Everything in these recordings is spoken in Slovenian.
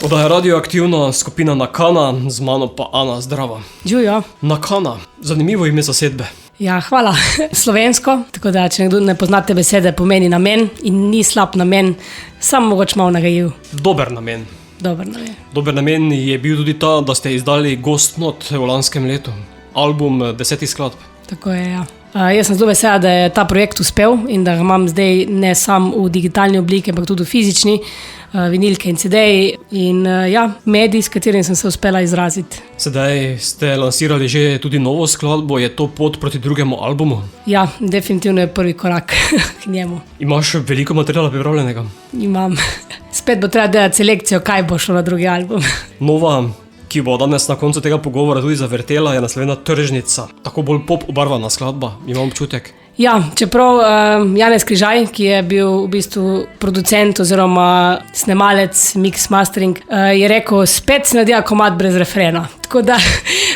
Oddaja Radioaktivna, skupina Nakana, z mano pa Ana, zdrava. Živijo. Nakana, zanimivo ime zasedbe. Ja, hvala. Slovensko, tako da, če nekdo ne pozna te besede, pomeni namen in ni slab namen, samo mogoče malo nagajiv. Dober namen. Dober namen. Dober namen je bil tudi ta, da ste izdali Ghost Note v lanskem letu. Album 10 skladb. Tako je, ja. Jaz sem zelo vesela, da je ta projekt uspel in da ga imam zdaj ne samo v digitalni obliki, ampak tudi v fizični, vinilke in CD-ji in ja, medij, s katerim sem se uspela izraziti. Sedaj ste lansirali že tudi novo skladbo, je to pot proti drugemu albumu? Ja, definitivno je prvi korak k njemu. Imaš veliko materiala pripravljenega? Imam. Spet bo treba delati selekcijo, kaj bo šlo na drugi album. Nova, ki bo danes na koncu tega pogovora tudi zavrtela, je naslednja Tržnica. Tako bolj pop obarvana skladba, imam občutek. Ja, čeprav Janez Križaj, ki je bil v bistvu producent oziroma snemalec, mix mastering, je rekel, spet se nadija komad brez refrena. Tako da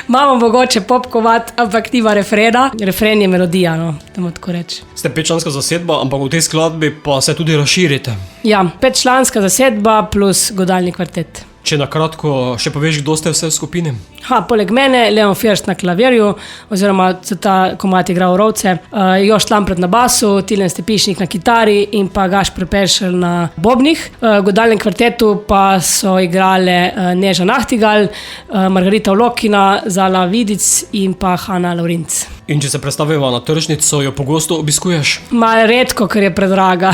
imamo mogoče pop komad, ampak nima refrena. Refren je melodija, no, da tako reči. Ste petčlanska zasedba, ampak v tej skladbi pa se tudi razširite. Ja, petčlanska zasedba plus godalni kvartet. Če na kratko še poveš, kdo ste vse v skupini? Poleg mene, Leon First na klavirju, oziroma se ta komad igra v rovce, Jošt Lampret na basu, Tilen Stepišnik na kitari in pa Gašper Peršelj na bobnih. V godalnem kvartetu pa so igrale Neža Nahtigal, Margarita Vlokina, Zala Vidic in pa Hanna Laurinc. In če se predstaviva na Tržnico, jo pogosto obiskuješ? Malo redko, ker je predraga.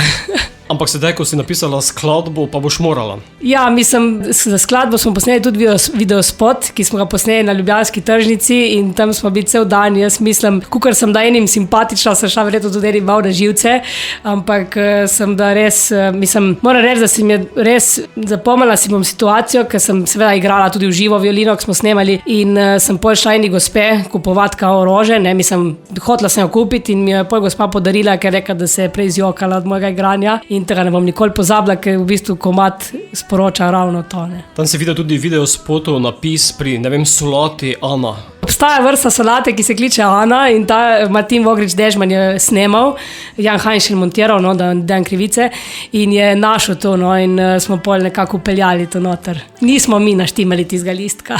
Ampak sedaj, ko si napisala skladbo, pa boš morala. Ja, mislim, za skladbo smo posneli tudi videospot, ki smo ga posneli na Ljubljanski tržnici in tam smo bili cel dan. Jaz mislim, kukor sem da enim simpatična, sem šla verjetno tudi enim malo na živce, ampak sem da res, mislim, moram reči, da si mi res zapomnila si bom situacijo, ker sem seveda igrala tudi v živo violino, ko smo snemali in sem pol šla eni gospe kupovati kao rože, ne, mislim, hotela sem jo kupiti in mi jo je pol gospa podarila, ker je rekla, da se je prej zjokala od mojega igranja. In tega ne bom nikoli pozabila, ker v bistvu komad sporoča ravno to. Ne. Tam se vidi tudi videospotov napis pri, ne vem, solati Ana. Obstaja vrsta solate, ki se kliče Ana in ta Martin Vogrič Dežman je snemal, Jan Hajnšel montiral, no, da dan krivice in je našel to, no, in smo pol nekako upeljali to noter. Nismo mi naštimali tizga listka.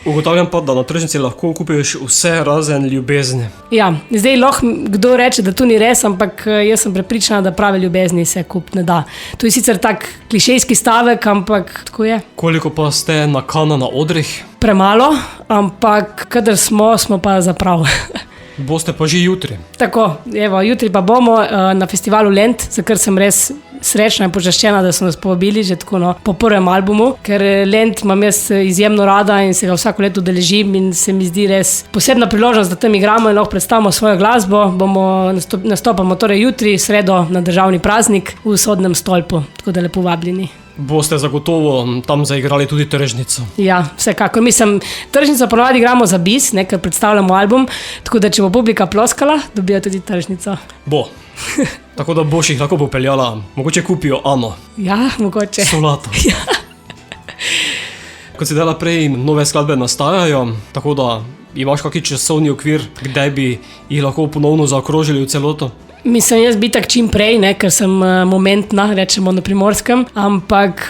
Ugotavljam pa, da na Tržnici lahko kupiš vse razen ljubezni. Ja, zdaj lahko kdo reče, da to ni res, ampak jaz sem prepričana, da prave ljubezni se kup ne da. To je sicer tak klišejski stavek, ampak tako je. Koliko pa ste Nakana na odrih? Premalo, ampak kadar smo pa zaprav. Boste pa že jutri. Tako, evo, jutri pa bomo na festivalu Lent, za kar sem res srečna in počaščena, da so nas povabili že tako, no, po prvem albumu, ker Lent imam jaz izjemno rada in se ga vsako leto udeležim in se mi zdi res posebna priložnost, da tam igramo in lahko predstavimo svojo glasbo. Nastopamo torej jutri, sredo, na državni praznik v Sodnem stolpu, tako da lepo vabljeni. Boste zagotovo tam zaigrali tudi Tržnico. Ja, vsekakor. Mislim, Tržnico ponovadi igramo za bis, ne, ker predstavljamo album, tako da če bo publika ploskala, dobijo tudi Tržnico. Bo. Tako da boš jih lahko popeljala, mogoče kupijo Ano. Ja, mogoče. Solato. Ja. Kot si dala prej, nove skladbe nastajajo, tako da imaš kakšen časovni okvir, kdaj bi jih lahko ponovno zaokrožili v celoto? Mislim, jaz bi tak čim prej, ne, ker sem momentna, rečemo na Primorskem, ampak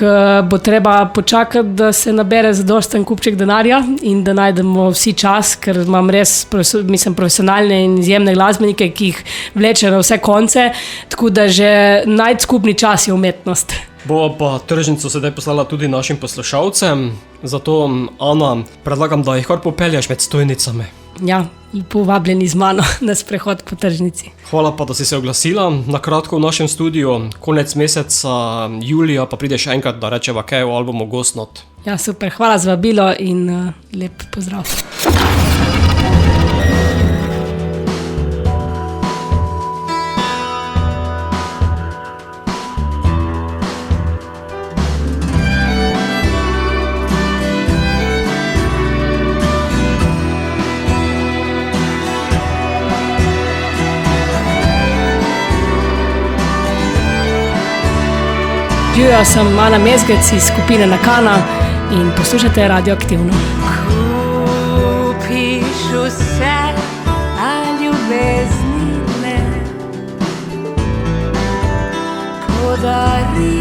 bo treba počakati, da se nabere zadosten kupček denarja in da najdemo vsi čas, ker imam res profesionalne in izjemne glasbenike, ki jih vleče na vse konce, tako da že najti skupni čas je umetnost. Bova pa Tržnico sedaj poslala tudi našim poslušalcem, zato Ana, predlagam, da jih kar popelješ med stojnicami. Ja, lepo vabljeni z mano na sprehod po Tržnici. Hvala pa, da si se oglasila na kratko v našem studiu. Konec meseca julija pa prideš enkrat, da rečeva kaj o albumu Ghost Note. Ja, super, hvala za vabilo in lep pozdrav. Živijo, sem Ana Mezgec iz skupine Nakana in poslušate Radioaktivno. Kupiš vse, a ljubezni ne, podari